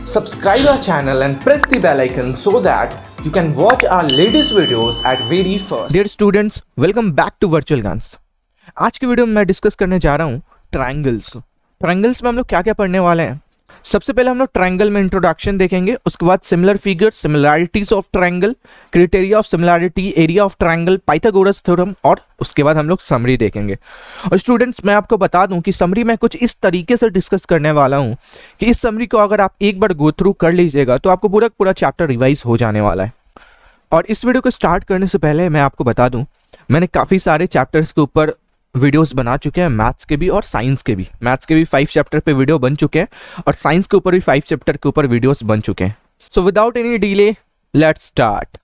Subscribe our channel and press the bell icon so that you can watch our latest videos at very first. Dear students, welcome back to Virtual Guns. आज की video में मैं discuss करने जा रहा हूँ triangles. Triangles में हम लोग क्या क्या पढ़ने वाले हैं। सबसे पहले हम लोग ट्रायंगल में इंट्रोडक्शन देखेंगे, उसके बाद similar figure, similarities of triangle, criteria of similarity, area of triangle, Pythagoras theorem, और उसके बाद हम लोग समरी देखेंगे। और स्टूडेंट्स, मैं आपको बता दूं कि समरी में कुछ इस तरीके से डिस्कस करने वाला हूं कि इस समरी को अगर आप एक बार गो थ्रू कर लीजिएगा तो आपको पूरा चैप्टर रिवाइज हो जाने वाला है। और इस वीडियो को स्टार्ट करने से पहले मैं आपको बता दूं, मैंने काफ़ी सारे चैप्टर्स के ऊपर वीडियोस बना चुके हैं, मैथ्स के भी और साइंस के भी। मैथ्स के भी 5 चैप्टर पे वीडियो बन चुके हैं और साइंस के ऊपर भी 5 चैप्टर के ऊपर वीडियोस बन चुके हैं। So without any delay let's start.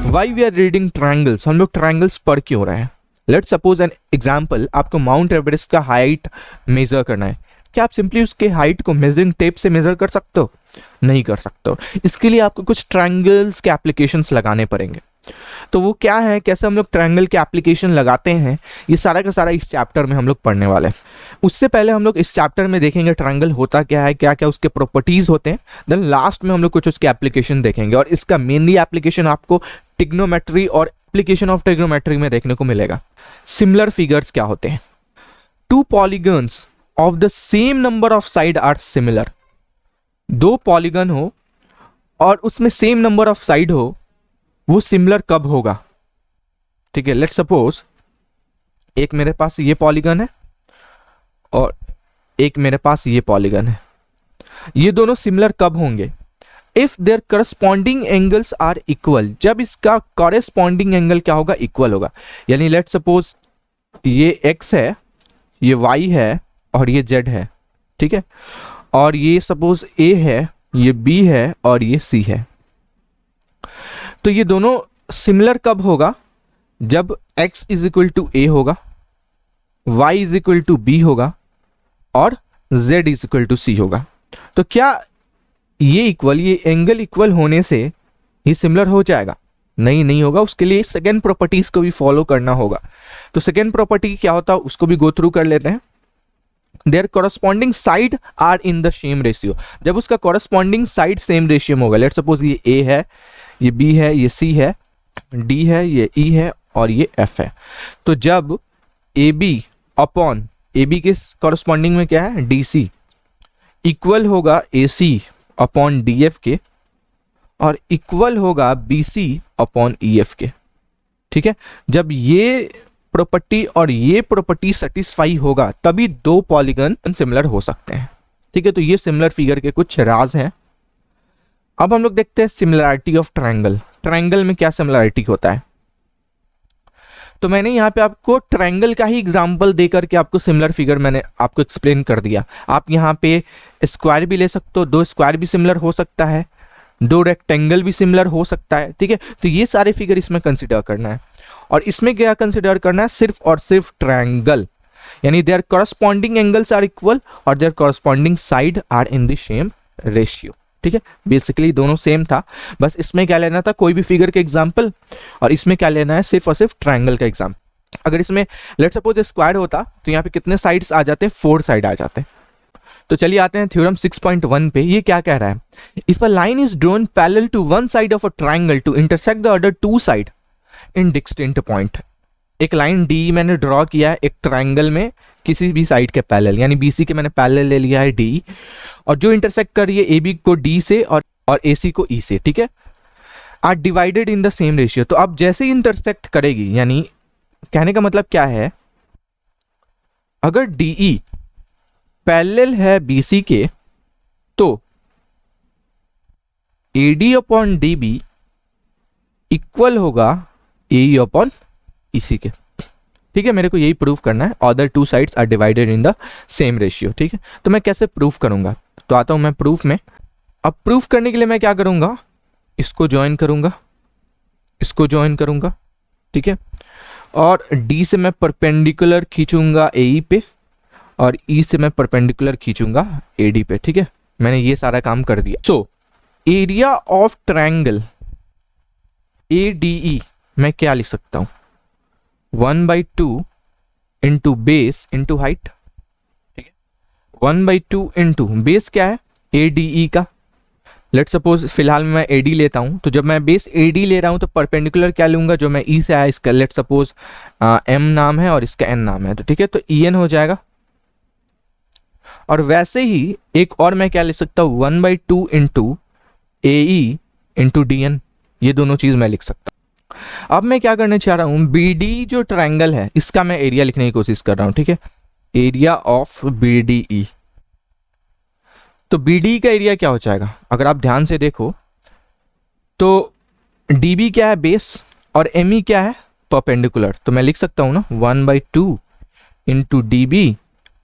Why we are reading triangles, हम लोग ट्रायंगल्स पढ़ क्यों रहे हैं। लेट्स सपोज एन एग्जांपल, आपको माउंट एवरेस्ट का हाइट मेजर करना है। क्या आप सिंपली उसके हाइट को मेजरिंग टेप से मेजर कर सकते हो? नहीं कर सकते हो। इसके लिए आपको कुछ ट्रायंगल्स के एप्लीकेशंस लगाने पड़ेंगे। तो वो क्या है, कैसे हम लोग ट्रायंगल के एप्लीकेशन लगाते हैं, ये सारा का सारा इस चैप्टर में हम लोग पढ़ने वाले हैं। उससे पहले हम लोग इस चैप्टर में देखेंगे ट्रायंगल होता क्या है, क्या क्या उसके प्रॉपर्टीज होते हैं। देन लास्ट में हम लोग कुछ उसके एप्लीकेशन देखेंगे और इसका मेनली एप्लीकेशन आपको ट्रिग्नोमेट्री और एप्लीकेशन ऑफ ट्रिग्नोमेट्री में देखने को मिलेगा। सिमिलर फिगर्स क्या होते हैं? Two polygons of the same number of side are similar. दो पॉलीगन हो और उसमें सेम नंबर ऑफ साइड हो, वो सिमिलर कब होगा? ठीक है, लेट्स सपोज एक मेरे पास ये पॉलीगन है और एक मेरे पास ये पॉलीगन है। ये दोनों सिमिलर कब होंगे? If there corresponding angles are equal. जब इसका कॉरेस्पॉन्डिंग एंगल क्या होगा? इक्वल होगा। यानी लेट्स सपोज ये x है, ये y है और ये z है। ठीक है, और ये सपोज a है, ये b है और ये c है। तो ये दोनों सिमिलर कब होगा? जब x is equal to a होगा, y is equal to b होगा और z is equal to c होगा। तो क्या ये एंगल इक्वल होने से ये सिमिलर हो जाएगा? नहीं होगा। उसके लिए सेकेंड प्रॉपर्टीज को भी फॉलो करना होगा। तो सेकेंड प्रॉपर्टी क्या होता है उसको भी गो थ्रू कर लेते हैं। There corresponding side are in the same ratio. जब उसका कॉरस्पॉन्डिंग साइड सेम रेशियो में होगा, लेट्स सपोज ये a है, ये b है, ये c है, d है, ये e है और ये f है। तो जब ab अपॉन ab के कॉरस्पॉन्डिंग में क्या है? dc इक्वल होगा ac अपॉन df के और इक्वल होगा bc अपॉन ef के। ठीक है, जब ये प्रॉपर्टी और ये प्रॉपर्टी सेटिस्फाई होगा तभी दो पॉलीगन सिमिलर हो सकते हैं। ठीक है, तो ये सिमिलर फिगर के कुछ राज हैं। अब हम लोग देखते हैं सिमिलैरिटी ऑफ ट्रायंगल। ट्रायंगल में क्या सिमिलैरिटी होता है? तो मैंने यहाँ पे आपको ट्रायंगल का ही एग्जांपल देकर के आपको सिमिलर फिगर मैंने आपको एक्सप्लेन कर दिया। आप यहाँ पे स्क्वायर भी ले सकते हो, दो स्क्वायर भी सिमिलर हो सकता है, दो रेक्टेंगल भी सिमिलर हो सकता है। ठीक है, तो ये सारे फिगर इसमें कंसिडर करना है। और इसमें क्या कंसिडर करना है? सिर्फ और सिर्फ ट्रायंगल, यानी their corresponding angles are equal और their corresponding side are in the same ratio. ठीक है, बेसिकली दोनों सेम था, बस इसमें क्या लेना था? कोई भी फिगर के एग्जांपल, और इसमें क्या लेना है? सिर्फ और सिर्फ ट्रायंगल का एग्जांपल। अगर इसमें लेट्स सपोज स्क्वायर होता तो यहाँ पे कितने साइड्स आ जाते? 4 साइड आ जाते। तो चलिए आते हैं थ्योरम 6.1 पे। ये क्या कह रहा है? If a line is drawn parallel to one side of a triangle to intersect the other two side in distinct point. एक लाइन डी मैंने ड्रॉ किया है एक ट्रायंगल में किसी भी साइड के पैरेलल, यानी बीसी के मैंने पैरेलल ले लिया है डी, और जो इंटरसेक्ट कर रही है ए बी को डी से और ए सी को ई से। ठीक है, are divided in the same ratio. तो अब जैसे ही इंटरसेक्ट करेगी, यानी कहने का मतलब क्या है, अगर डीई पैरेलल है बीसी के तो एडी अपॉन डीबी इक्वल होगा ए अपॉन ईसी के। ठीक है, मेरे को यही प्रूफ करना है। Other two sides are divided in the same ratio. ठीक है, तो मैं कैसे प्रूफ करूंगा? तो आता हूं मैं प्रूफ में। अब प्रूफ करने के लिए मैं क्या करूंगा? इसको ज्वाइन करूंगा, इसको ज्वाइन करूंगा। ठीक है, और डी से मैं परपेंडिकुलर खींचूंगा ए पे और ई से मैं परपेंडिकुलर खींचूंगा एडी पे। ठीक है, मैंने ये सारा काम कर दिया। So area of triangle ADE मैं क्या लिख सकता हूं? 1/2 into base into height. 1/2 into base क्या है ADE का। लेट सपोज फिलहाल मैं AD लेता हूँ, तो जब मैं बेस AD ले रहा हूँ तो परपेंडिकुलर क्या लूंगा, जो मैं E से आया इसका लेट सपोज M नाम है और इसका N नाम है, तो ठीक है, तो EN हो जाएगा। और वैसे ही एक और मैं क्या लिख सकता हूँ 1/2 इंटू AE इंटू DN, ये दोनों चीज मैं लिख सकता हूँ। अब मैं क्या करने चाह रहा हूँ, BD जो ट्रायंगल है इसका मैं एरिया लिखने की कोशिश कर रहा हूँ, ठीक है, एरिया ऑफ BDE। तो BD का एरिया क्या हो जाएगा, अगर आप ध्यान से देखो तो DB क्या है बेस और ME क्या है परपेंडिकुलर, तो मैं लिख सकता हूं ना 1/2 इंटू DB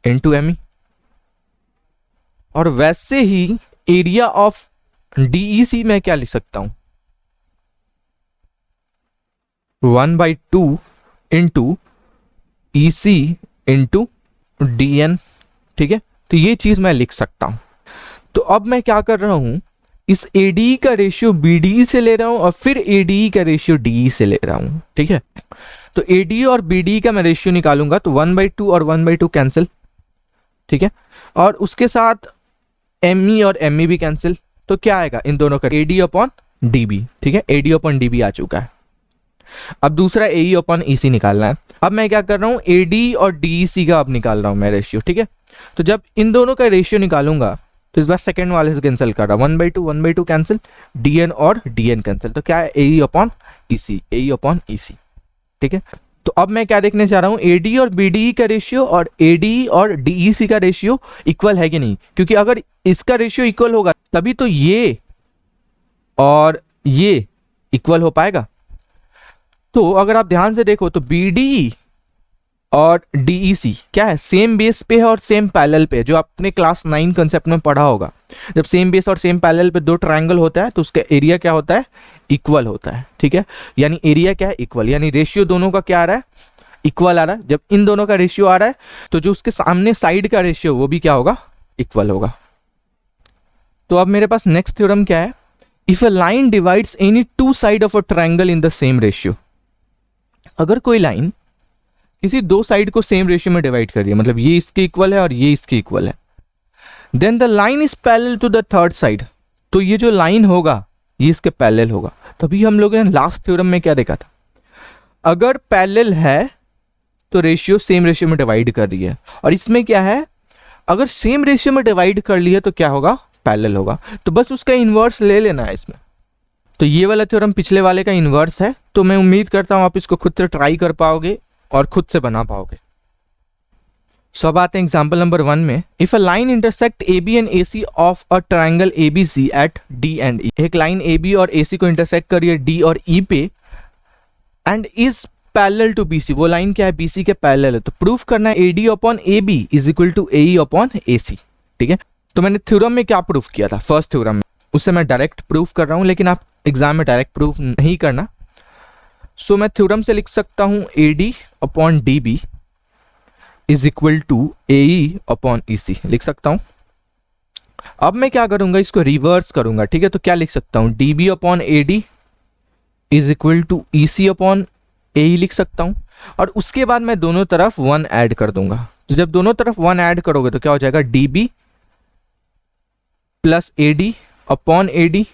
इंटू ME। और वैसे ही एरिया ऑफ DEC मैं क्या लिख सकता हूं 1/2 इंटू EC इंटू DN, ठीक है, तो ये चीज मैं लिख सकता हूं। तो अब मैं क्या कर रहा हूं, इस ADE का रेशियो BDE से ले रहा हूं और फिर ADE का रेशियो DE से ले रहा हूं, ठीक है। तो ADE और BDE का मैं रेशियो निकालूंगा तो 1/2 और 1/2 कैंसिल, ठीक है, और उसके साथ ME और ME भी कैंसिल, तो क्या आएगा इन दोनों का AD अपॉन DB, ठीक है, AD अपॉन DB आ चुका है। अब दूसरा AE अपॉन EC निकालना है। अब मैं क्या कर रहा हूं AD और DEC का अब निकाल रहा हूं मैं रेशियो, ठीक है। तो जब इन दोनों का रेशियो निकालूंगा तो इस बार सेकंड वाले से कैंसिल कर रहा हूं, 1/2 कैंसिल, DN और DN कैंसिल, तो क्या है AE upon EC, AE upon EC, ठीक है। तो अब मैं क्या देखने जा रहा हूं AD और BDE का रेशियो और AD और DEC का रेशियो इक्वल है कि नहीं, क्योंकि अगर इसका रेशियो इक्वल होगा तभी तो ये और ये इक्वल हो पाएगा। तो अगर आप ध्यान से देखो तो BDE और DEC क्या है सेम बेस पे है और सेम पैरेलल पे है, जो आपने क्लास 9 कंसेप्ट में पढ़ा होगा। जब सेम बेस और सेम पैरेलल पे दो ट्रायंगल होता है तो उसका एरिया क्या होता है इक्वल होता है, ठीक है, यानी एरिया क्या है इक्वल, यानी रेशियो दोनों का क्या आ रहा है इक्वल आ रहा है। जब इन दोनों का रेशियो आ रहा है तो जो उसके सामने साइड का रेशियो वो भी क्या होगा इक्वल होगा। तो अब मेरे पास नेक्स्ट थ्योरम क्या है, if a line divides any two side of a triangle in the same ratio, अगर कोई लाइन किसी दो साइड को सेम रेशियो में डिवाइड कर रही है, मतलब ये इसके इक्वल है और ये इसके इक्वल है, then the line is parallel to the third side, तो ये जो लाइन होगा ये इसके पैरेलल होगा। तभी हम लोगों ने लास्ट थ्योरम में क्या देखा था, अगर पैरेलल है तो रेशियो सेम रेशियो में डिवाइड कर रही है, और इसमें क्या है अगर सेम रेशियो में डिवाइड कर लिया तो क्या होगा पैरेलल होगा, तो बस उसका इनवर्स ले लेना है इसमें। तो ये वाला थ्योरम पिछले वाले का इनवर्स है, तो मैं उम्मीद करता हूं आप इसको खुद से ट्राई कर पाओगे और खुद से बना पाओगे। सो अब आते हैं एग्जांपल नंबर 1 में, if a line intersect AB and AC of a triangle ABC at D and E, एक लाइन AB और AC को इंटरसेक्ट कर रही है D और E पे and is parallel to BC, वो लाइन क्या है BC के पैरेलल है, तो प्रूफ करना है AD upon AB is equal to AE upon AC, ठीक है। तो मैंने थ्योरम में क्या प्रूफ किया था फर्स्ट थ्योरम में, उससे मैं डायरेक्ट प्रूफ कर रहा हूं, लेकिन आप एग्जाम में डायरेक्ट प्रूफ नहीं करना। सो मैं थ्योरम से लिख सकता हूं AD upon DB is equal to AE upon EC लिख सकता हूं। अब मैं क्या करूंगा इसको रिवर्स करूंगा, ठीक है, तो क्या लिख सकता हूं DB upon AD is equal to EC upon AE लिख सकता हूं, और उसके बाद मैं दोनों तरफ 1 ऐड कर दूंगा। तो जब दोनों तरफ 1 ऐड करोगे तो क्या हो जाएगा DB plus AD upon AD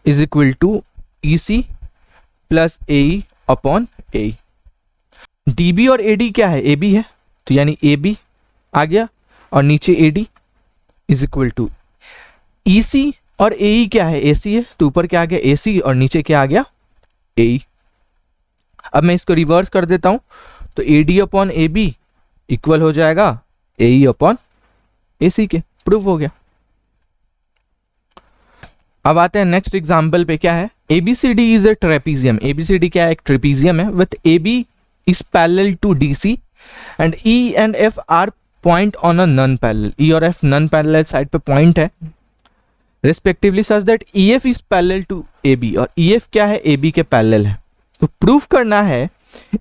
is equal to EC plus AE upon AE। DB और AD क्या है AB है, तो यानी AB आ गया और नीचे AD is equal to EC और AE क्या है AC है, तो ऊपर क्या आ गया AC और नीचे क्या आ गया AE। अब मैं इसको रिवर्स कर देता हूं तो AD अपॉन AB इक्वल हो जाएगा AE अपॉन AC के, प्रूफ हो गया। अब आते हैं नेक्स्ट एग्जांपल पे, क्या है ABCD is a trapezium, ABCD क्या है एक ट्रेपीजियम है with AB is parallel to DC and E and F are point on a non-parallel, E और F non-parallel side पे point है respectively such that EF is parallel to AB, और EF क्या है AB के parallel है। तो proof करना है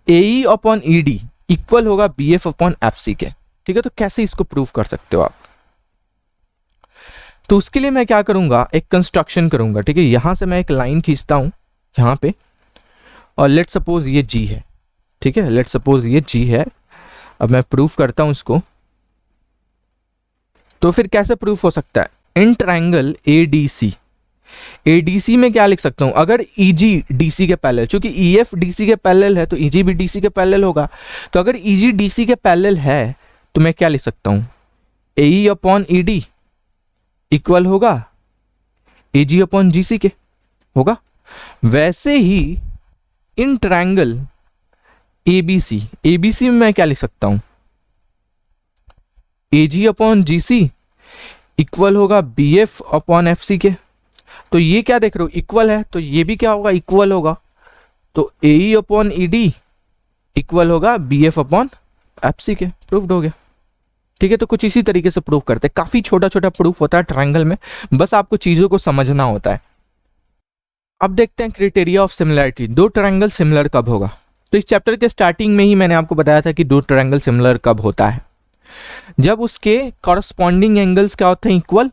AE अपॉन ED इक्वल होगा BF अपॉन FC के, ठीक है। तो कैसे इसको प्रूफ कर सकते हो आप, तो उसके लिए मैं क्या करूंगा एक कंस्ट्रक्शन करूंगा, ठीक है। यहां से मैं एक लाइन खींचता हूं यहां पे, और लेट सपोज ये G है, ठीक है, लेट सपोज ये G है। अब मैं प्रूफ करता हूं इसको, तो फिर कैसे प्रूफ हो सकता है? इन ट्रायंगल ADC, ADC में क्या लिख सकता हूं? अगर EG DC के पैरेलल, चूंकि EF DC के पैरेलल है तो EG भी DC के पैरेलल होगा। तो अगर EG DC के पैरेलल है तो मैं क्या लिख सकता हूं? AE अपॉन ED इक्वल होगा AG अपॉन GC के, होगा। वैसे ही इन ट्रायंगल ABC, ABC में मैं क्या लिख सकता हूं? AG अपॉन GC इक्वल होगा BF अपॉन FC के। तो ये क्या देख रहे हो? इक्वल है, तो ये भी क्या होगा? इक्वल होगा। तो AE अपॉन ED इक्वल होगा BF अपॉन FC के। प्रूफ्ड हो गया। ठीक है, तो कुछ इसी तरीके से प्रूफ करते हैं। काफी छोटा छोटा प्रूफ होता है ट्रायंगल में, बस आपको चीजों को समझना होता है। अब देखते हैं क्राइटेरिया ऑफ सिमिलरिटी, दो ट्रायंगल सिमिलर कब होगा। तो इस चैप्टर के स्टार्टिंग में ही मैंने आपको बताया था कि दो ट्रायंगल सिमिलर कब होता है, जब उसके कॉरस्पॉन्डिंग एंगल्स क्या होते हैं? इक्वल,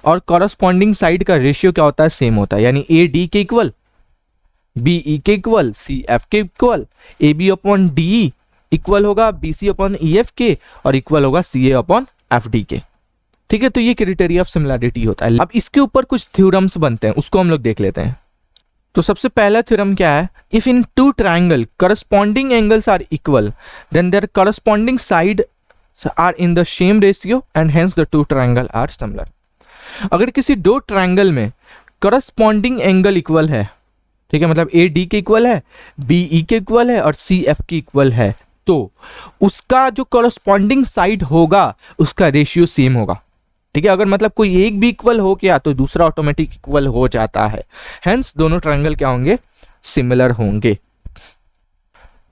और कॉरस्पॉन्डिंग साइड का रेशियो क्या होता है? सेम होता है। यानी AD के इक्वल, BE के इक्वल, CF के equal, AB upon DE equal होगा BC अपॉन EF के, और इक्वल होगा CA अपॉन FD के। ठीक है, तो ये क्राइटेरिया ऑफ सिमिलरिटी होता है। अब इसके ऊपर कुछ थ्योरम्स बनते हैं, उसको हम लोग देख लेते हैं। तो सबसे पहला थ्योरम क्या है? If in two triangle corresponding angles are equal then there corresponding side are in the same ratio and hence the two triangle are similar. अगर किसी दो ट्रायंगल में करस्पॉन्डिंग एंगल इक्वल है, ठीक है, मतलब AD के इक्वल है, BE के इक्वल है और CF के इक्वल है, तो उसका जो करस्पॉन्डिंग साइड होगा उसका रेशियो सेम होगा। ठीक है, अगर मतलब कोई एक भी इक्वल हो गया तो दूसरा ऑटोमेटिक इक्वल हो जाता है, हेंस दोनों ट्रायंगल क्या होंगे? सिमिलर होंगे।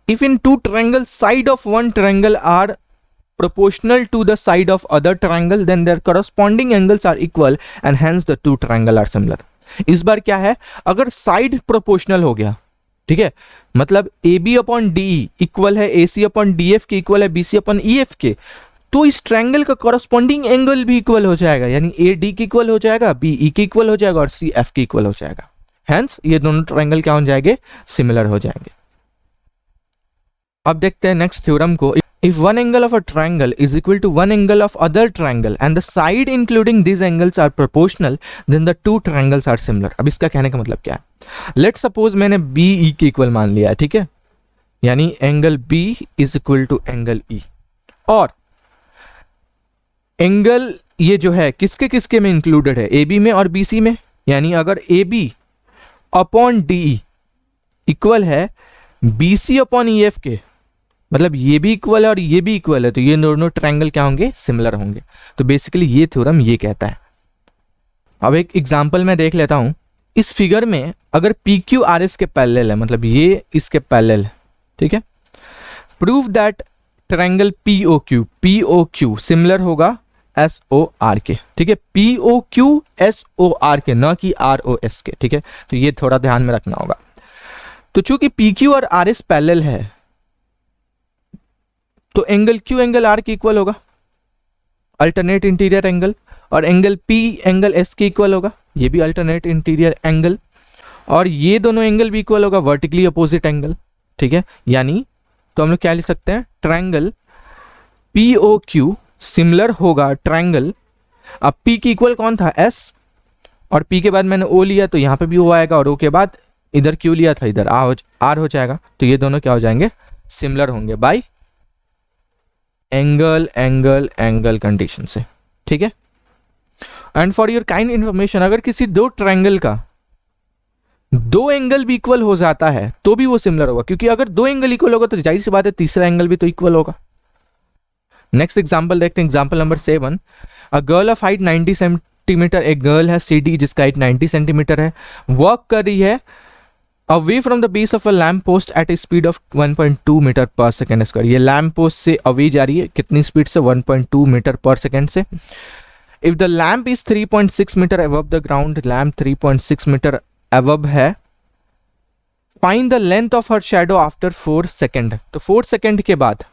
If in two triangle side of one triangle are proportional to the side of other triangle then their corresponding angles are equal and hence the two triangle are similar। इस बार क्या है? अगर side proportional हो गया, ठीक है, मतलब AB upon DE equal है AC अपॉन DF के, इक्वल है BC अपॉन EF के, तो इस ट्रायंगल का कॉरस्पॉन्डिंग एंगल भी इक्वल हो जाएगा। यानी AD के इक्वल हो जाएगा, BE के इक्वल हो जाएगा और CF के इक्वल हो जाएगा। हेंस ये दोनों ट्रायंगल क्या हो जाएंगे? सिमिलर हो जाएंगे। अब देखते हैं नेक्स्ट थ्योरम को। If one angle of a triangle is equal to one angle of other triangle and the side including these angles are proportional, then the two triangles are similar। अब इसका कहने का मतलब क्या है? Let's suppose मैंने BE के equal मान लिया है, ठीक है, यानी angle B is equal to angle E, और एंगल ये जो है किसके किसके में इंक्लूडेड है? AB में और BC में। यानी अगर AB अपॉन DE इक्वल है BC अपॉन EF के, मतलब ये भी इक्वल है और ये भी इक्वल है, तो ये दोनों ट्रायंगल क्या होंगे? सिमिलर होंगे। तो बेसिकली ये थ्योरम ये कहता है। अब एक एग्जांपल मैं देख लेता हूं। इस फिगर में अगर PQ RS के पैरेलल है, मतलब ये इसके पैरेलल है, ठीक है, prove that triangle POQ similar होगा SOR के। ठीक है, POQ SOR के, ना कि ROS के। ठीक है, तो ये थोड़ा ध्यान में रखना होगा। तो चूंकि PQ और RS पैरेलल है तो एंगल Q एंगल R के इक्वल होगा, अल्टरनेट इंटीरियर एंगल, और एंगल P एंगल S के इक्वल होगा, ये भी अल्टरनेट इंटीरियर एंगल, और ये दोनों एंगल भी इक्वल होगा, वर्टिकली अपोजिट एंगल। ठीक है, यानी तो हम लोग क्या लिख सकते हैं? ट्रायंगल POQ सिमिलर होगा ट्रायंगल, अब P की इक्वल कौन था? S, और P के बाद मैंने O लिया तो यहाँ पे भी O आएगा, और O के बाद इधर Q लिया था, इधर R हो जाएगा। तो ये दोनों क्या हो जाएंगे? सिमिलर होंगे bye angle angle angle condition से। ठीक है, and for your kind information, अगर किसी दो ट्रायंगल का दो एंगल भी इक्वल हो जाता है तो भी वो सिमिलर होगा, क्योंकि अगर दो एंगल इक्वल होगा तो जाहिर सी बात है तीसरा एंगल भी तो इक्वल होगा। नेक्स्ट एग्जांपल देखते हैं, example number 7। A girl of height 90 centimetre, एक गर्ल है CD जिसका हाइट 90 सेंटीमीटर है, वॉक कर रही है away from the base of a lamp post at a speed of 1.2 metre पर सेकेंड स्क्वायर। ये लैम्प पोस्ट से अवे जा रही है, कितनी स्पीड से? 1.2 मीटर पर सेकेंड से। If the lamp is 3.6 metre above the ground, lamp 3.6 metre above है, find the length of her shadow after 4 second. तो 4 सेकेंड के बाद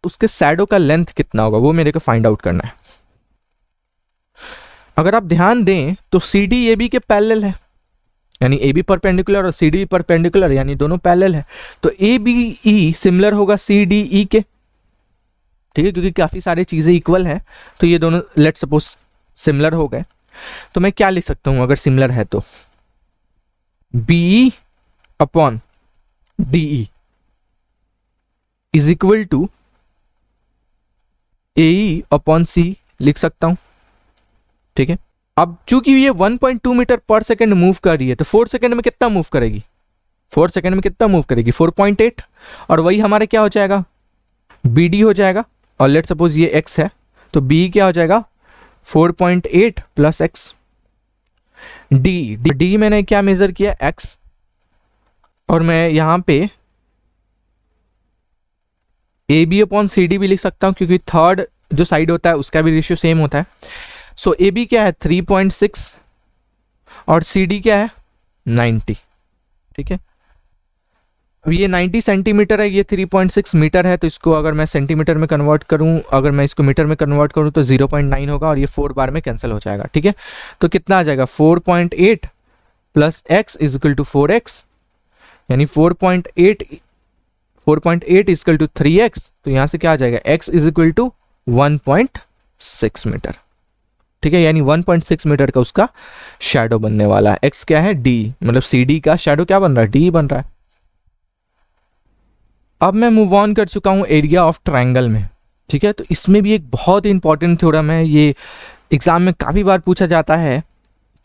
उसके शैडो का लेंथ कितना होगा वो मेरे को फाइंड आउट करना है। अगर आप ध्यान दें तो CD AB के पैरेलल है, यानी AB परपेंडिकुलर और CD परपेंडिकुलर, यानी दोनों पैरेलल है, तो ABE सिमिलर होगा CDE के। ठीक है, क्योंकि काफी सारी चीजें इक्वल हैं, तो ये दोनों लेट्स सपोज सिमिलर हो गए, तो मैं क्या लिख सकता हूं अगर सिमिलर है तो, BE upon DE is equal to AE upon C लिख सकता हूं। ठीक है, अब चूंकि ये 1.2 मीटर पर सेकंड मूव कर रही है तो 4 सेकंड में कितना मूव करेगी, 4 सेकंड में कितना मूव करेगी 4.8, और वही हमारा क्या हो जाएगा BD हो जाएगा, और लेट सपोज ये x है तो B क्या हो जाएगा 4.8 प्लस x। D मैंने क्या मेजर किया x, और मैं यहां पे AB अपॉन CD भी लिख सकता हूं क्योंकि थर्ड जो साइड होता है उसका भी रेशियो सेम होता है। सो AB क्या है 3.6 और CD क्या है 90। ठीक है, अब ये 90 सेंटीमीटर है, ये 3.6 मीटर है, तो इसको अगर मैं सेंटीमीटर में कन्वर्ट करूं, अगर मैं इसको मीटर में कन्वर्ट करूं तो 0.9 होगा और ये 4 बार में कैंसिल हो जाएगा। ठीक है, तो कितना आ जाएगा 4.8 plus x is equal to 4x, यानी 4.8 इज इक्वल टू 3x, तो यहां से क्या आ जाएगा x is equal to 1.6 metre. ठीक है, यानी 1.6 मीटर का उसका शैडो बनने वाला है। x क्या है d, मतलब CD का शैडो क्या बन रहा है d बन रहा है। अब मैं मूव ऑन कर चुका हूं एरिया ऑफ ट्रायंगल में। ठीक है, तो इसमें भी एक बहुत ही इंपॉर्टेंट थ्योरम है, ये एग्जाम में काफी बार पूछा जाता है।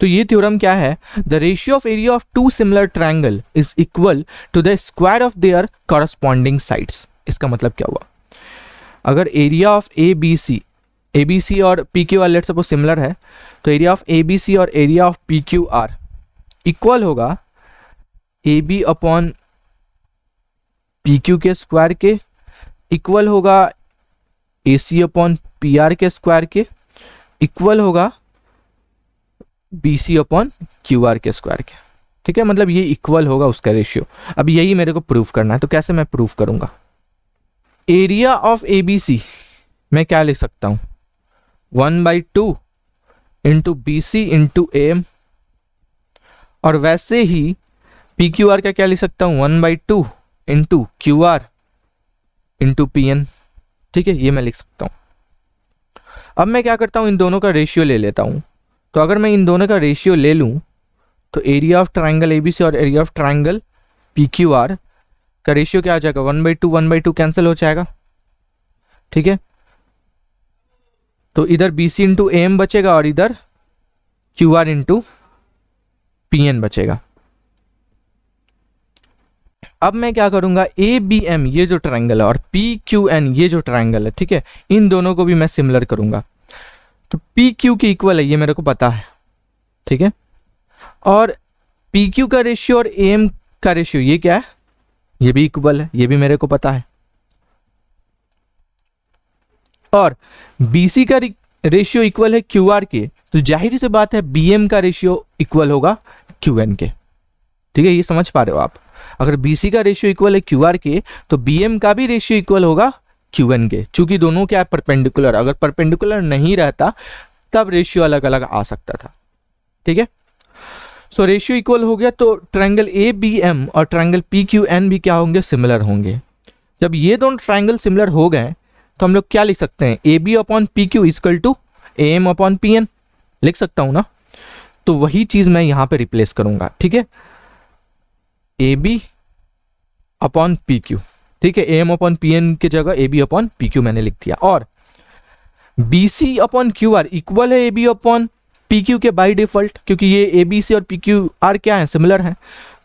तो ये थ्योरम क्या है, the ratio of area of two similar triangle is equal to the square of their corresponding sides. इसका मतलब क्या हुआ, अगर एरिया ऑफ ABC और PQR लेट्स सपोज सिमिलर है, तो एरिया ऑफ ABC और एरिया ऑफ PQR इक्वल होगा AB अपॉन PQ के स्क्वायर के, इक्वल होगा AC अपॉन PR के स्क्वायर के, इक्वल होगा BC अपॉन QR के स्क्वायर के। ठीक है, मतलब ये इक्वल होगा उसका रेशियो। अब यही मेरे को प्रूफ करना है, तो कैसे मैं प्रूफ करूंगा, एरिया ऑफ ABC मैं क्या लिख सकता हूं 1/2 इंटू BC इंटू AM, और वैसे ही PQR का क्या लिख सकता हूं 1/2 इंटू QR इंटू PN। ठीक है, ये मैं लिख सकता हूं। अब मैं क्या करता हूं, इन दोनों का रेशियो ले लेता हूं। तो अगर मैं इन दोनों का रेशियो ले लूं तो एरिया ऑफ ट्रायंगल ABC और एरिया ऑफ ट्रायंगल PQR का रेशियो क्या आ जाएगा 1/2 कैंसिल हो जाएगा। ठीक है, तो इधर BC इंटू AM बचेगा और इधर QR इंटू PN बचेगा। अब मैं क्या करूंगा, ABM ये जो ट्रायंगल है और PQN ये जो ट्रायंगल है, ठीक है, इन दोनों को भी मैं सिमिलर करूंगा। तो PQ के इक्वल है, ये मेरे को पता है। ठीक है, और PQ का रेशियो और AM का रेशियो ये क्या है, ये भी इक्वल है, ये भी मेरे को पता है। और BC का रेशियो इक्वल है QR के, तो जाहिर सी बात है BM का रेशियो इक्वल होगा QN के। ठीक है, ये समझ पा रहे हो आप, अगर BC का रेशियो इक्वल है QR के तो BM का भी रेशियो इक्वल होगा QN के, चूंकि दोनों क्या है परपेंडिकुलर, अगर परपेंडिकुलर नहीं रहता तब रेशियो अलग अलग आ सकता था। ठीक है, सो रेशियो इक्वल हो गया, तो ट्रायंगल ABM और ट्रायंगल PQN भी क्या होंगे सिमिलर होंगे। जब ये दोनों ट्रायंगल सिमिलर हो गए तो हम लोग क्या लिख सकते हैं, AB upon PQ equal to AM upon PN लिख सकता हूं ना। तो वही चीज मैं यहां पे रिप्लेस करूंगा। ठीक है, AB अपॉन PQ, ठीक है, AM अपॉन PN की जगह AB अपॉन PQ मैंने लिख दिया, और BC अपॉन QR इक्वल है AB अपॉन PQ के बाय डिफॉल्ट, क्योंकि ये ABC और PQR क्या है सिमिलर है,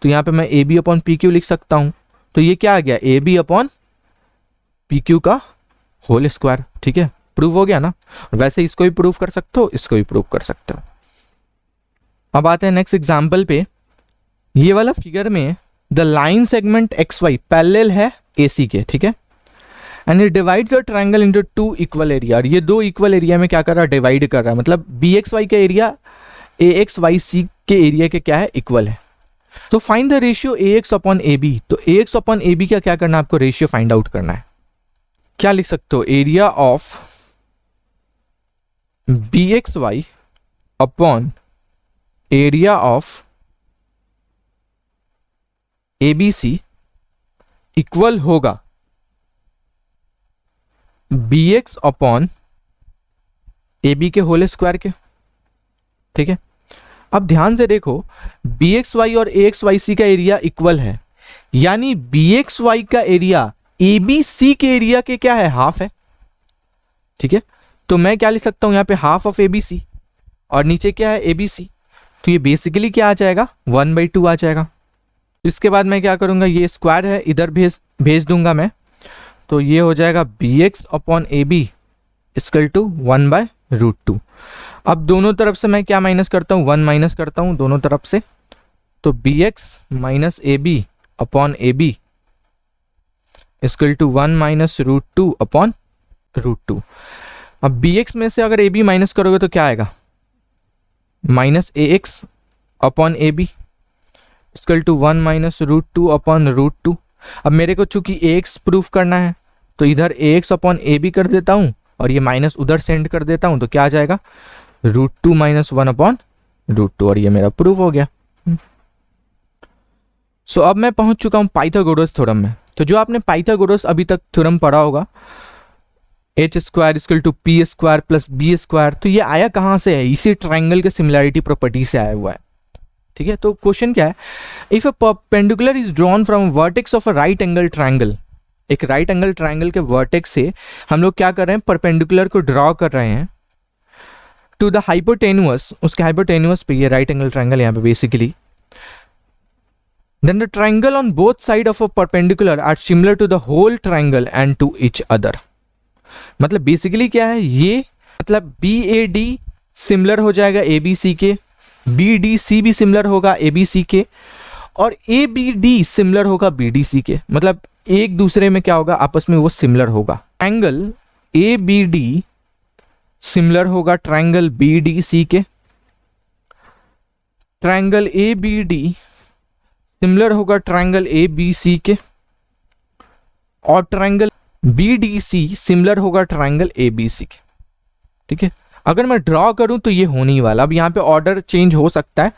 तो यहां पे मैं AB अपॉन PQ लिख सकता हूं। तो ये क्या आ गया AB अपॉन PQ का होल स्क्वायर। ठीक है, प्रूव हो गया ना। वैसे इसको भी प्रूव कर सकते हो, इसको भी प्रूव कर सकते हो। अब आते हैं नेक्स्ट एग्जांपल पे। ये वाला फिगर में the line segment XY parallel है AC के। ठीक है, and it divides the triangle into two equal area, और ये दो इक्वल एरिया में क्या कर रहा है डिवाइड कर रहा है, मतलब BXY का एरिया AXYC के एरिया के क्या है इक्वल है। तो find the ratio AX upon AB, तो AX अपॉन AB का क्या करना है आपको रेशियो फाइंड आउट करना है। क्या लिख सकते हो, area of BXY upon area of ABC equal होगा BX अपॉन AB के होल स्क्वायर के। ठीक है, अब ध्यान से देखो बी एक्स वाई और ए एक्स वाई सी का एरिया इक्वल है, यानी बी एक्स वाई का एरिया ए बी सी के एरिया के क्या है, हाफ है। ठीक है, तो मैं क्या लिख सकता हूं यहाँ पे, half of A B C, और नीचे क्या है, ए बी सी। तो ये बेसिकली क्या आ जाएगा, 1/2 आ जाएगा। इसके बाद मैं क्या करूंगा, ये स्क्वायर है इधर भेज दूंगा मैं, तो ये हो जाएगा B X upon A B equal to 1/√2। अब दोनों तरफ से मैं क्या माइनस करता हूँ, 1 माइनस करता हूँ दोनों तरफ से, तो B X minus A B upon A B equal to 1 - upon √2। अब बी एक्स में से अगर ए बी माइनस करोगे तो क्या आएगा, minus A X upon A B equal to 1 - √2 upon √2। अब मेरे को चूंकि ए एक्स प्रूफ करना है तो इधर ए एक्स अपॉन ए बी कर देता हूँ और ये माइनस उधर सेंड कर देता हूँ, तो क्या आ जाएगा, √2 - 1 अपॉन √2, और ये मेरा प्रूफ हो गया। सो अब मैं पहुंच चुका हूं पाइथागोरस थ्योरम में। तो जो आपने पाइथागोरस अभी तक थ्योरम पढ़ा होगा, h² = p² + b², तो ये आया कहां से है, इसी ट्राइंगल के सिमिलैरिटी प्रॉपर्टी से आया हुआ है। ठीक है, तो क्वेश्चन क्या है, if a perpendicular is drawn from vertex of a right angle triangle, एक राइट एंगल ट्राइंगल के वर्टेक्स से हम लोग क्या कर रहे हैं, परपेंडिकुलर को ड्रॉ कर रहे हैं टू द हाइपोटेन्यूअस, उसके हाइपोटेन्यूअस पे, ये राइट एंगल ट्राइंगल यहाँ पे basically, then the triangle on both side of a perpendicular are similar to the whole triangle and to each other। मतलब बेसिकली क्या है ये, मतलब BAD सिमिलर हो जाएगा ABC के, BDC भी सिमिलर होगा ABC के, और ABD सिमिलर होगा BDC के, मतलब एक दूसरे में क्या होगा, आपस में वो सिमिलर होगा। ट्रायंगल ABD सिमिलर होगा ट्रायंगल BDC के, ट्रायंगल ABD सिमिलर होगा ट्रायंगल ABC के, और ट्रायंगल BDC सिमिलर होगा ट्रायंगल ABC के। ठीक है, अगर मैं ड्रॉ करूं तो ये होने ही वाला। अब यहाँ पे ऑर्डर चेंज हो सकता है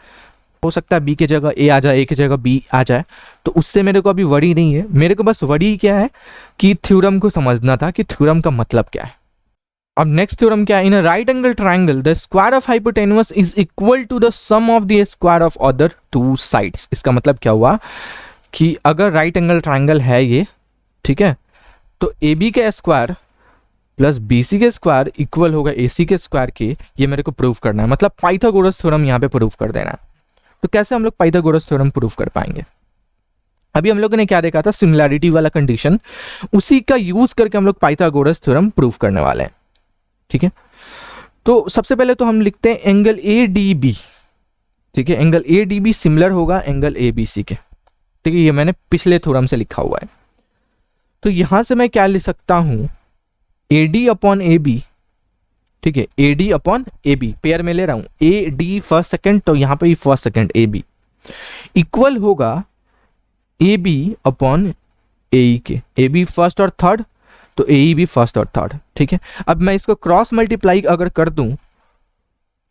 B की जगह A आ जाए, A की जगह B आ जाए, तो उससे मेरे को अभी वरी नहीं है। मेरे को बस वरी क्या है कि थ्योरम को समझना था कि थ्योरम का मतलब क्या है। अब नेक्स्ट थ्योरम क्या है, in a right angle triangle the square of hypotenuse is equal to the sum of the square of other two sides. इसका मतलब क्या हुआ कि अगर राइट एंगल ट्राइंगल है ये, ठीक है, तो ए बी के स्क्वायर प्लस बी सी के स्क्वायर इक्वल होगा ए सी के स्क्वायर के, ये मेरे को प्रूव करना है, मतलब पाइथागोरस थ्योरम यहाँ पे प्रूव कर देना है। तो कैसे हम लोग पाइथागोरस थ्योरम प्रूव कर पाएंगे, अभी हम लोगों ने क्या देखा था, सिमिलैरिटी वाला कंडीशन, उसी का यूज करके हम लोग पाइथागोरस थ्योरम प्रूव करने वाले हैं। ठीक है, तो सबसे पहले तो हम लिखते हैं एंगल ए डी बी। ठीक है, angle A D B similar होगा एंगल ए बी सी के। ठीक है, ये मैंने पिछले थ्योरम से लिखा हुआ है। तो यहां से मैं क्या लिख सकता हूं, A D upon A B. ठीक है, A D upon A B pair में ले रहा हूं, ए डी फर्स्ट सेकेंड, तो यहां पे भी first second A B equal होगा ए बी अपॉन ए के, ए बी फर्स्ट और थर्ड, तो ए भी फर्स्ट और थर्ड। ठीक है, अब मैं इसको क्रॉस मल्टीप्लाई अगर कर दूं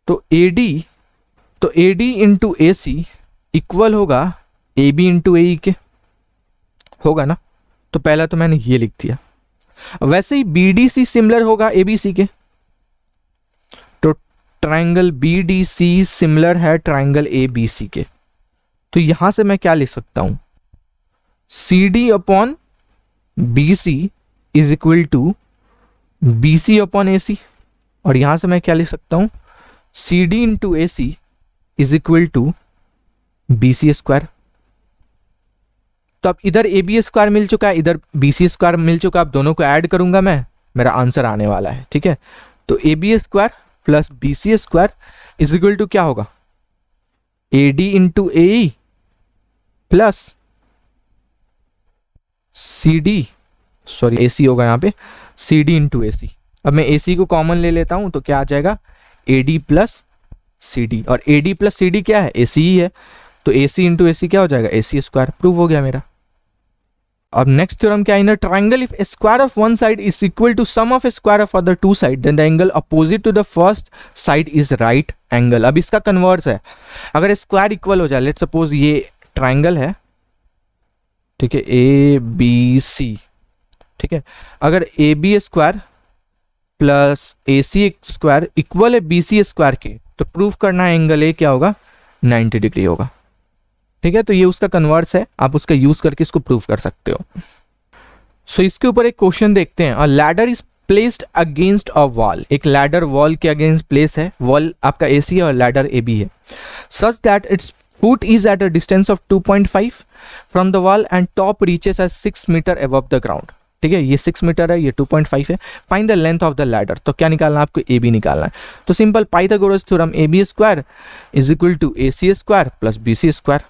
तो A D into A C equal होगा ए बी इंटू ए के, होगा ना। तो पहला तो मैंने ये लिख दिया। वैसे ही बी डी सी सिमिलर होगा ए बी सी के, तो triangle B D C similar है ट्राइंगल ए बी सी के। तो यहां से मैं क्या लिख सकता हूं, C D upon B C is equal to B C upon A C, और यहां से मैं क्या लिख सकता हूं, C D into A C is equal to B C square. तो अब इधर ए बी स्क्वायर मिल चुका है, इधर बी सी स्क्वायर मिल चुका है, अब दोनों को ऐड करूंगा मैं, मेरा आंसर आने वाला है। ठीक है, तो A B square plus B C square is equal to क्या होगा, A D into A plus C D, sorry A C होगा यहाँ पे, सी डी इंटू ए सी। अब मैं ए सी को कॉमन ले लेता हूं तो क्या आ जाएगा, A D plus C D, और A D plus C D क्या है, ए सी ही है, तो ए सी इंटू ए सी क्या हो जाएगा, ए सी स्क्वायर। प्रूव हो गया मेरा। अब नेक्स्ट थ्योरम क्या है, in a triangle if square of one side is equal to sum of square of other two side then the angle opposite to the first side is right angle. अब इसका converse है, अगर square equal हो जाए, let suppose ये triangle है, ठीक है, ए बी सी, ठीक है, अगर A B square plus A C square equal है बी सी स्क्वायर के, तो प्रूफ करना है एंगल ए क्या होगा, 90 डिग्री होगा। ठीक है, तो ये उसका कन्वर्स है, आप उसका यूज करके इसको प्रूफ कर सकते हो। सो इसके ऊपर एक क्वेश्चन देखते हैं। A ladder is placed against a wall, एक लैडर वॉल के अगेंस्ट प्लेस है, वॉल आपका एसी है और लैडर ए बी है, such that its foot is at a distance of 2.5 from the wall and top reaches as 6 metre above the ground. ठीक है, ये 6 मीटर है, ये 2.5 है। Find the length of the ladder, तो क्या निकालना है आपको, ए बी निकालना है। तो simple Pythagoras theorem A B square is equal to A C square plus B C square.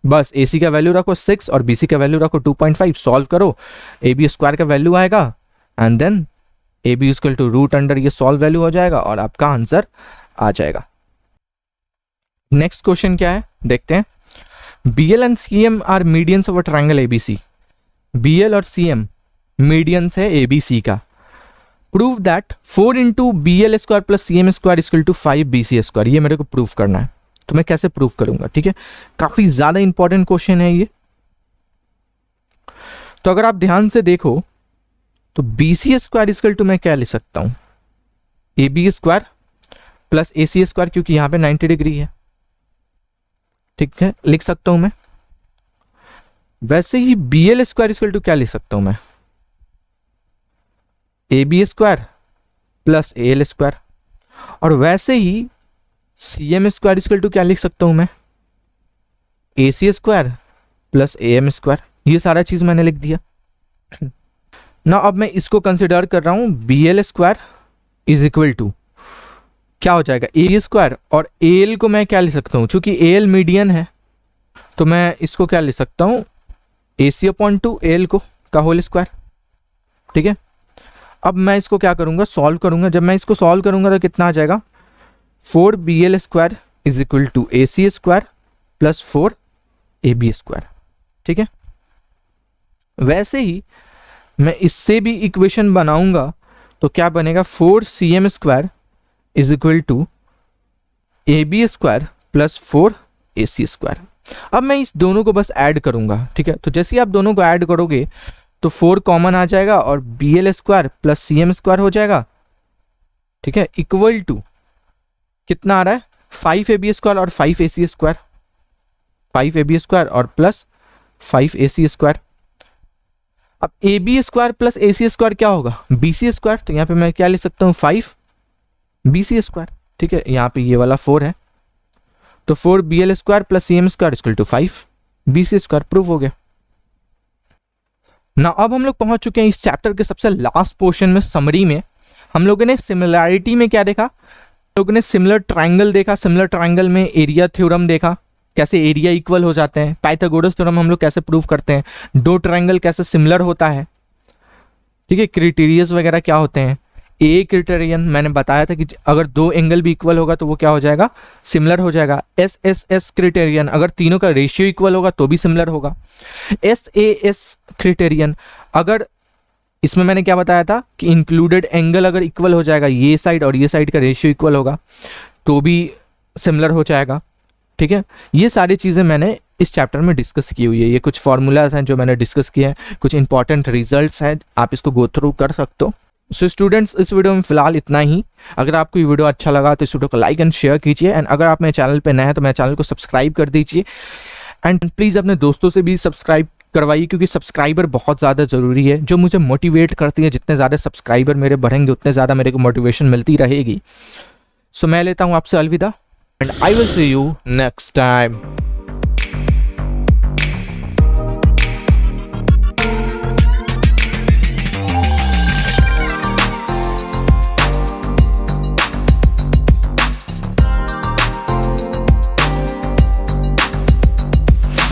बस ए सी का वैल्यू रखो 6 और बी सी का वैल्यू रखो 2.5, सॉल्व करो, ए बी स्क्वायर का वैल्यू आएगा and then A B equal to root under ये सॉल्व वैल्यू हो जाएगा और आपका आंसर आ जाएगा। नेक्स्ट क्वेश्चन क्या है देखते हैं। BL and CM are medians of a triangle ABC। BL और CM मीडियंस है ABC का। Prove that 4 into BL square plus CM square equal to 5 BC square. ये मेरे को प्रूफ करना है, तो मैं कैसे प्रूफ करूंगा। ठीक है, काफी ज्यादा इंपॉर्टेंट क्वेश्चन है ये। तो अगर आप ध्यान से देखो तो BC स्क्वायर इक्वल टू मैं क्या लिख सकता हूं, AB square plus AC square, क्योंकि यहां पे 90 डिग्री है। ठीक है, लिख सकता हूं मैं। वैसे ही BL स्क्वायर इक्वल टू क्या लिख सकता हूं मैं, AB square plus AL square. और वैसे ही CM स्क्वायर इक्वल टू क्या लिख सकता हूं मैं, AC square plus AM square. ये सारा चीज मैंने लिख दिया ना। अब मैं इसको कंसिडर कर रहा हूं, BL square is equal to क्या हो जाएगा, ए स्क्वायर, और AL को मैं क्या लिख सकता हूं, चूंकि AL मीडियन है तो मैं इसको क्या लिख सकता हूं, AC अपॉन 2 AL को का होल स्क्वायर। ठीक है, अब मैं इसको क्या करूंगा, सॉल्व करूंगा। जब मैं इसको सॉल्व करूंगा तो कितना आ जाएगा, 4 BL square is equal to AC square plus 4 AB square. ठीक है, वैसे ही मैं इससे भी इक्वेशन बनाऊंगा तो क्या बनेगा, 4 CM square is equal to AB square plus 4 AC square. अब मैं इस दोनों को बस ऐड करूंगा। ठीक है, तो जैसे ही आप दोनों को ऐड करोगे तो 4 कॉमन आ जाएगा और BL square plus CM square हो जाएगा। ठीक है, इक्वल टू कितना आ रहा है, 5 AB स्क्वायर और 5 AC स्क्वायर, 5 AB स्क्वायर और प्लस 5 AC स्क्वायर। अब AB square plus AC square क्या होगा, BC स्क्वायर। तो यहाँ पे मैं क्या लिख सकता हूँ, 5 BC स्क्वायर। ठीक है, यहाँ पे ये वाला 4 है, तो 4 BL square plus CM square equal to 5 BC square. Proof हो गया ना। अब हम लोग पहुंच चुके हैं इस चैप्टर के सबसे लास्ट पोर्शन में, समरी में। हम लोगों ने सिमिलैरिटी में क्या देखा, लोगों ने सिमिलर ट्रायंगल देखा, सिमिलर ट्रायंगल में एरिया थ्योरम देखा, कैसे एरिया इक्वल हो जाते हैं। पाइथागोरस थ्योरम हम लोग कैसे प्रूव करते हैं, दो ट्रायंगल कैसे सिमिलर होता है। ठीक है, क्राइटेरियाज वगैरह क्या होते हैं। ए क्राइटेरियन मैंने बताया था कि अगर दो एंगल भी इक्वल होगा तो वो क्या हो जाएगा, सिमिलर हो जाएगा। एस क्राइटेरियन, अगर तीनों का रेशियो इक्वल होगा तो भी सिमिलर होगा। एस क्राइटेरियन, अगर इसमें मैंने क्या बताया था कि इंक्लूडेड एंगल अगर इक्वल हो जाएगा, ये साइड और ये साइड का रेशियो इक्वल होगा तो भी सिमिलर हो जाएगा। ठीक है, ये सारी चीज़ें मैंने इस चैप्टर में डिस्कस की हुई है। ये कुछ फॉर्मूलाज हैं जो मैंने डिस्कस किए हैं, कुछ इंपॉर्टेंट रिजल्ट्स हैं, आप इसको गो थ्रू कर सकते हो। सो स्टूडेंट्स, इस वीडियो में फिलहाल इतना ही। अगर आपको ये वीडियो अच्छा लगा तो इस वीडियो को लाइक एंड शेयर कीजिए, एंड अगर आप मेरे चैनल पे नए हैं तो मेरे चैनल को सब्सक्राइब कर दीजिए, एंड प्लीज़ अपने दोस्तों से भी सब्सक्राइब करवाइए, क्योंकि सब्सक्राइबर बहुत ज़्यादा ज़रूरी है, जो मुझे मोटिवेट करती है। जितने ज़्यादा सब्सक्राइबर मेरे बढ़ेंगे उतने ज़्यादा मेरे को मोटिवेशन मिलती रहेगी। सो मैं लेता हूँ आपसे अलविदा, and I will see you next time.